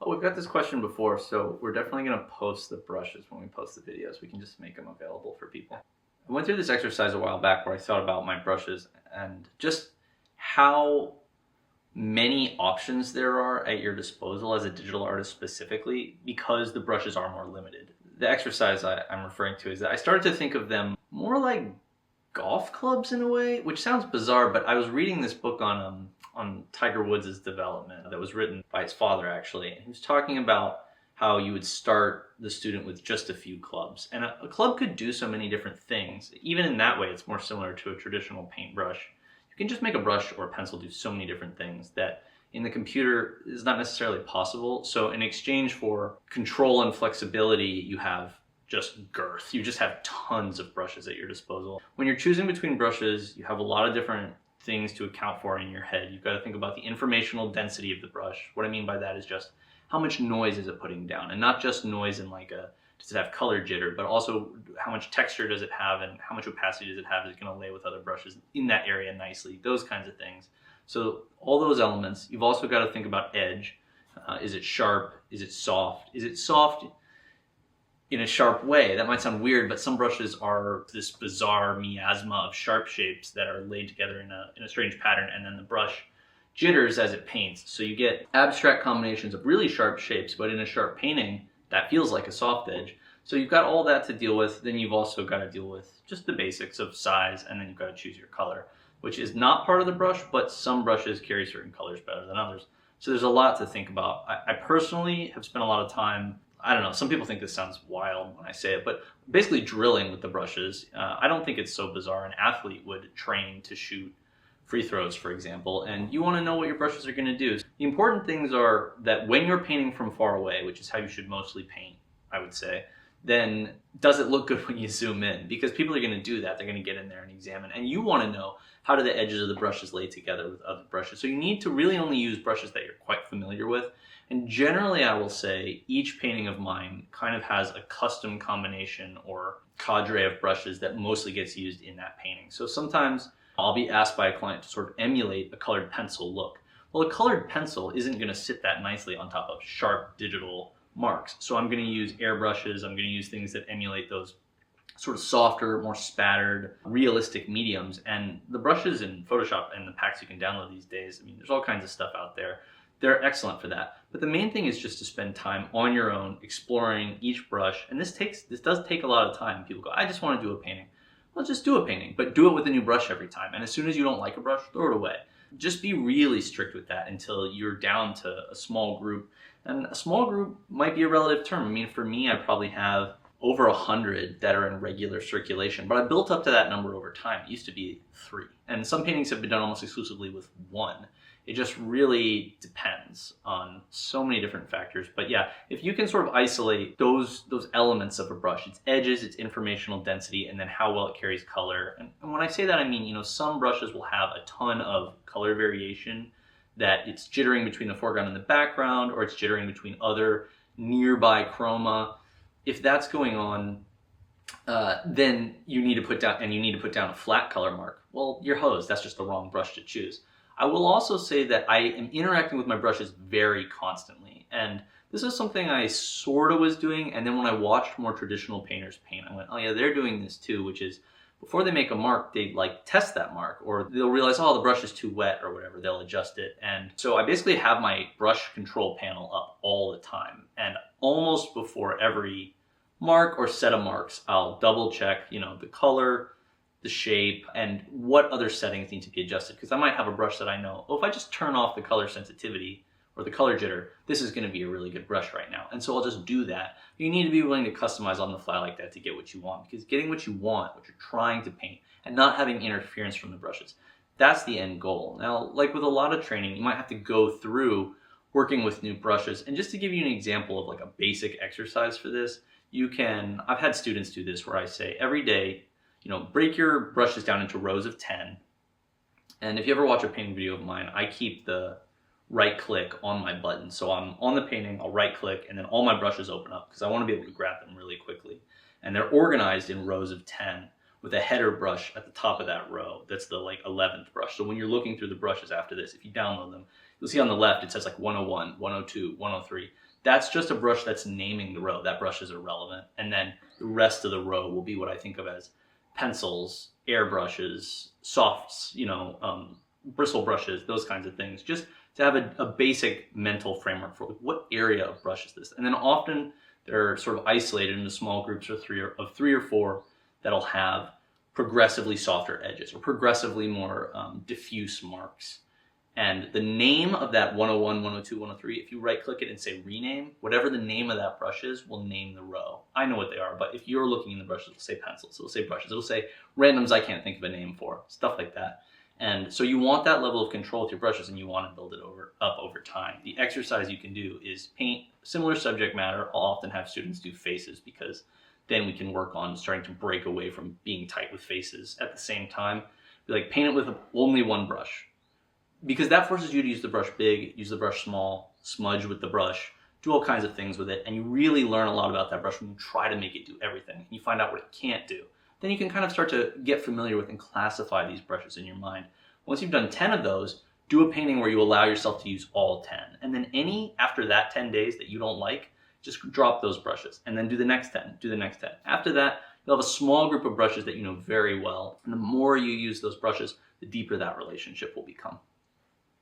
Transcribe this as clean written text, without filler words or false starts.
Oh, we've got this question before, so we're definitely going to post the brushes when we post the videos. We can just make them available for people. I went through this exercise a while back where I thought about my brushes and just how many options there are at your disposal as a digital artist specifically because the brushes are more limited. The exercise I'm referring to is that I started to think of them more like golf clubs in a way, which sounds bizarre, but I was reading this book on Tiger Woods' development that was written by his father actually, and he was talking about how you would start the student with just a few clubs, and a club could do so many different things. Even in that way, it's more similar to a traditional paintbrush. You can just make a brush or a pencil do so many different things that in the computer is not necessarily possible. So in exchange for control and flexibility, you have just girth. You just have tons of brushes at your disposal. When you're choosing between brushes, you have a lot of different things to account for in your head. You've got to think about the informational density of the brush. What I mean by that is just how much noise is it putting down, and not just noise in like a, does it have color jitter, but also how much texture does it have and how much opacity does it have? Is it going to lay with other brushes in that area nicely? Those kinds of things. So all those elements. You've also got to think about edge. Is it sharp? Is it soft? Is it soft in a sharp way? That might sound weird, but some brushes are this bizarre miasma of sharp shapes that are laid together in a strange pattern, and then the brush jitters as it paints. So you get abstract combinations of really sharp shapes, but in a sharp painting, that feels like a soft edge. So you've got all that to deal with. Then you've also got to deal with just the basics of size, and then you've got to choose your color, which is not part of the brush, but some brushes carry certain colors better than others. So there's a lot to think about. I personally have spent a lot of time, I don't know, some people think this sounds wild when I say it, but basically drilling with the brushes. I don't think it's so bizarre. An athlete would train to shoot free throws, for example, and you want to know what your brushes are going to do. The important things are that when you're painting from far away, which is how you should mostly paint, I would say, then does it look good when you zoom in? Because people are going to do that. They're going to get in there and examine, and you want to know how do the edges of the brushes lay together with other brushes. So you need to really only use brushes that you're quite familiar with. And generally, I will say each painting of mine kind of has a custom combination or cadre of brushes that mostly gets used in that painting. So sometimes I'll be asked by a client to sort of emulate a colored pencil look. Well, a colored pencil isn't going to sit that nicely on top of sharp digital marks. So I'm going to use airbrushes. I'm going to use things that emulate those sort of softer, more spattered, realistic mediums. And the brushes in Photoshop and the packs you can download these days, I mean, there's all kinds of stuff out there. They're excellent for that. But the main thing is just to spend time on your own exploring each brush. And this does take a lot of time. People go, I just want to do a painting. Well, just do a painting, but do it with a new brush every time. And as soon as you don't like a brush, throw it away. Just be really strict with that until you're down to a small group. And a small group might be a relative term. I mean, for me, I probably have over 100 that are in regular circulation, but I built up to that number over time. It used to be 3. And some paintings have been done almost exclusively with 1. It just really depends on so many different factors. But yeah, if you can sort of isolate those elements of a brush, its edges, its informational density, and then how well it carries color. And when I say that, I mean, you know, some brushes will have a ton of color variation, that it's jittering between the foreground and the background, or it's jittering between other nearby chroma. If that's going on, then you need to put down a flat color mark. Well, you're hosed. That's just the wrong brush to choose. I will also say that I am interacting with my brushes very constantly. And this is something I sort of was doing. And then when I watched more traditional painters paint, I went, oh yeah, they're doing this too, which is before they make a mark, they like test that mark, or they'll realize, oh, the brush is too wet or whatever, they'll adjust it. And so I basically have my brush control panel up all the time. And almost before every mark or set of marks, I'll double check, you know, the color, the shape, and what other settings need to be adjusted. Because I might have a brush that I know, oh, if I just turn off the color sensitivity or the color jitter, this is going to be a really good brush right now. And so I'll just do that. You need to be willing to customize on the fly like that to get what you want, because getting what you want, what you're trying to paint, and not having interference from the brushes, that's the end goal. Now, like with a lot of training, you might have to go through working with new brushes. And just to give you an example of like a basic exercise for this, I've had students do this where I say every day, you know, break your brushes down into rows of 10. And if you ever watch a painting video of mine, I keep the right click on my button. So I'm on the painting, I'll right click, and then all my brushes open up because I want to be able to grab them really quickly. And they're organized in rows of 10 with a header brush at the top of that row. That's the like 11th brush. So when you're looking through the brushes after this, if you download them, you'll see on the left, it says like 101, 102, 103. that's just a brush that's naming the row. That brush is irrelevant. And then the rest of the row will be what I think of as pencils, airbrushes, softs, bristle brushes, those kinds of things. Just to have a basic mental framework for what area of brush is this. And then often they're sort of isolated into small groups of three or four that'll have progressively softer edges or progressively more diffuse marks. And the name of that 101, 102, 103, if you right click it and say rename, whatever the name of that brush is will name the row. I know what they are, but if you're looking in the brushes, it'll say pencils, it'll say brushes, it'll say randoms I can't think of a name for, stuff like that. And so you want that level of control with your brushes, and you want to build it up over time. The exercise you can do is paint similar subject matter. I'll often have students do faces because then we can work on starting to break away from being tight with faces at the same time. Be like, paint it with only one brush, because that forces you to use the brush big, use the brush small, smudge with the brush, do all kinds of things with it, and you really learn a lot about that brush when you try to make it do everything. And you find out what it can't do. Then you can kind of start to get familiar with and classify these brushes in your mind. Once you've done 10 of those, do a painting where you allow yourself to use all 10. And then after that 10 days that you don't like, just drop those brushes and then do the next 10, do the next 10. After that, you'll have a small group of brushes that you know very well. And the more you use those brushes, the deeper that relationship will become.